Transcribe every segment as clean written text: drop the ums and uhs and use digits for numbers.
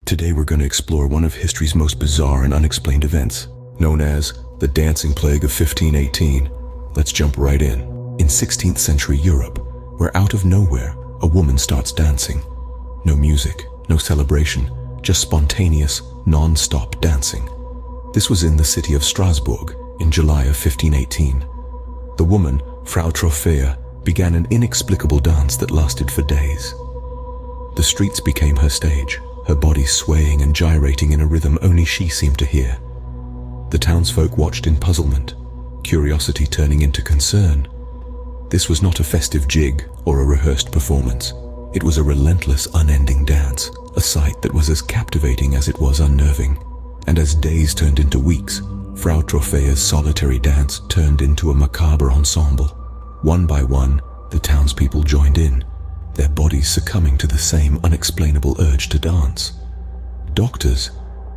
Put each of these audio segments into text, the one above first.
Today we're going to explore one of history's most bizarre and unexplained events, known as the Dancing Plague of 1518. Let's jump right in. In 16th century Europe, where out of nowhere, a woman starts dancing. No music, no celebration, just spontaneous, non-stop dancing. This was in the city of Strasbourg in July of 1518. The woman, Frau Trophäa, began an inexplicable dance that lasted for days. The streets became her stage, her body swaying and gyrating in a rhythm only she seemed to hear. The townsfolk watched in puzzlement, curiosity turning into concern. This was not a festive jig or a rehearsed performance. It was a relentless, unending dance, a sight that was as captivating as it was unnerving. And as days turned into weeks, Frau Trophäa's solitary dance turned into a macabre ensemble. One by one, the townspeople joined in, their bodies succumbing to the same unexplainable urge to dance. Doctors,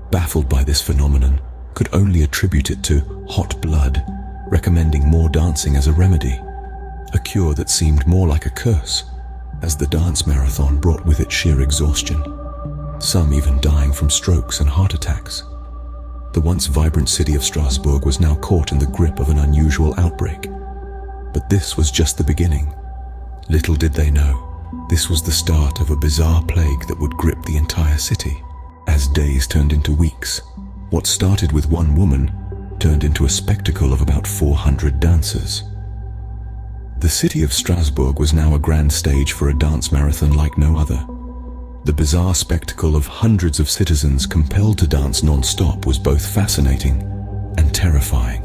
baffled by this phenomenon, could only attribute it to hot blood, recommending more dancing as a remedy, a cure that seemed more like a curse, as the dance marathon brought with it sheer exhaustion, some even dying from strokes and heart attacks. The once vibrant city of Strasbourg was now caught in the grip of an unusual outbreak. But this was just the beginning. Little did they know, this was the start of a bizarre plague that would grip the entire city. As days turned into weeks, what started with one woman turned into a spectacle of about 400 dancers. The city of Strasbourg was now a grand stage for a dance marathon like no other. The bizarre spectacle of hundreds of citizens compelled to dance non-stop was both fascinating and terrifying.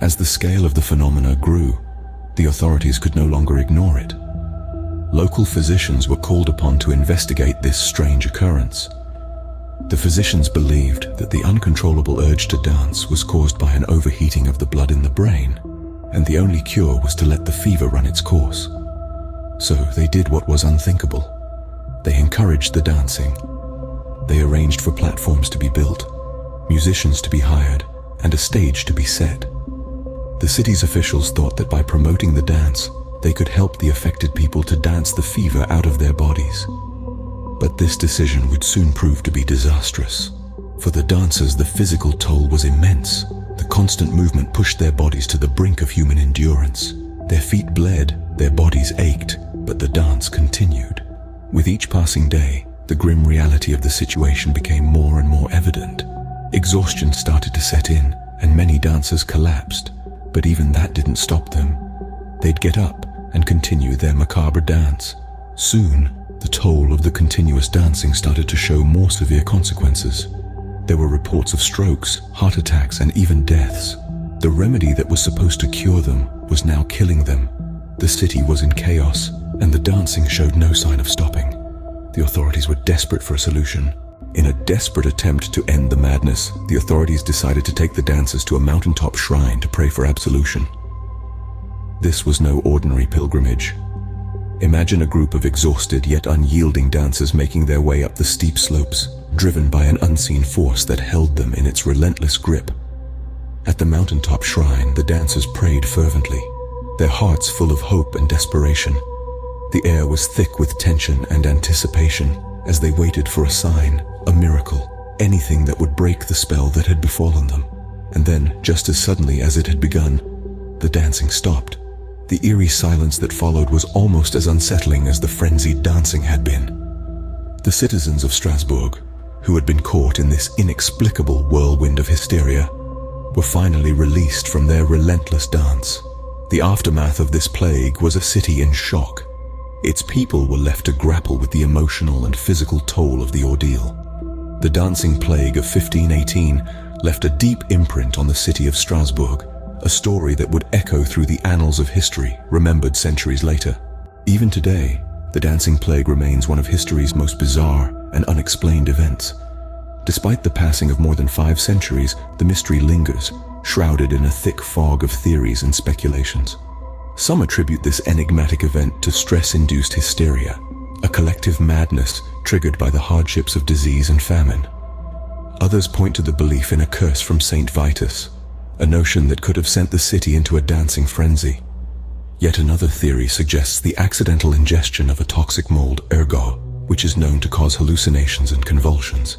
As the scale of the phenomena grew, the authorities could no longer ignore it. Local physicians were called upon to investigate this strange occurrence. The physicians believed that the uncontrollable urge to dance was caused by an overheating of the blood in the brain, and the only cure was to let the fever run its course. So they did what was unthinkable. They encouraged the dancing. They arranged for platforms to be built, musicians to be hired, and a stage to be set. The city's officials thought that by promoting the dance, they could help the affected people to dance the fever out of their bodies. But this decision would soon prove to be disastrous. For the dancers, the physical toll was immense. The constant movement pushed their bodies to the brink of human endurance. Their feet bled, their bodies ached, but the dance continued. With each passing day, the grim reality of the situation became more and more evident. Exhaustion started to set in, and many dancers collapsed, but even that didn't stop them. They'd get up and continue their macabre dance. Soon, the toll of the continuous dancing started to show more severe consequences. There were reports of strokes, heart attacks, and even deaths. The remedy that was supposed to cure them was now killing them. The city was in chaos, and the dancing showed no sign of stopping. The authorities were desperate for a solution. In a desperate attempt to end the madness, the authorities decided to take the dancers to a mountaintop shrine to pray for absolution. This was no ordinary pilgrimage. Imagine a group of exhausted yet unyielding dancers making their way up the steep slopes, driven by an unseen force that held them in its relentless grip. At the mountaintop shrine, the dancers prayed fervently, their hearts full of hope and desperation. The air was thick with tension and anticipation as they waited for a sign, a miracle, anything that would break the spell that had befallen them. And then, just as suddenly as it had begun, the dancing stopped. The eerie silence that followed was almost as unsettling as the frenzied dancing had been. The citizens of Strasbourg, who had been caught in this inexplicable whirlwind of hysteria, were finally released from their relentless dance. The aftermath of this plague was a city in shock. Its people were left to grapple with the emotional and physical toll of the ordeal. The dancing plague of 1518 left a deep imprint on the city of Strasbourg, a story that would echo through the annals of history, remembered centuries later. Even today, the dancing plague remains one of history's most bizarre and unexplained events. Despite the passing of more than 5 centuries, the mystery lingers, shrouded in a thick fog of theories and speculations. Some attribute this enigmatic event to stress-induced hysteria, a collective madness triggered by the hardships of disease and famine. Others point to the belief in a curse from Saint Vitus, a notion that could have sent the city into a dancing frenzy. Yet another theory suggests the accidental ingestion of a toxic mold, ergot, which is known to cause hallucinations and convulsions.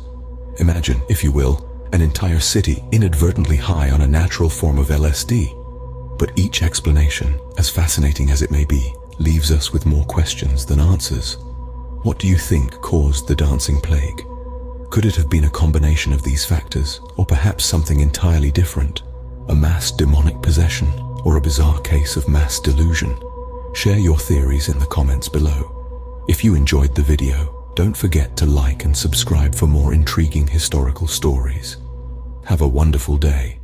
Imagine, if you will, an entire city inadvertently high on a natural form of LSD. But each explanation, as fascinating as it may be, leaves us with more questions than answers. What do you think caused the dancing plague? Could it have been a combination of these factors, or perhaps something entirely different? A mass demonic possession, or a bizarre case of mass delusion? Share your theories in the comments below. If you enjoyed the video, don't forget to like and subscribe for more intriguing historical stories. Have a wonderful day.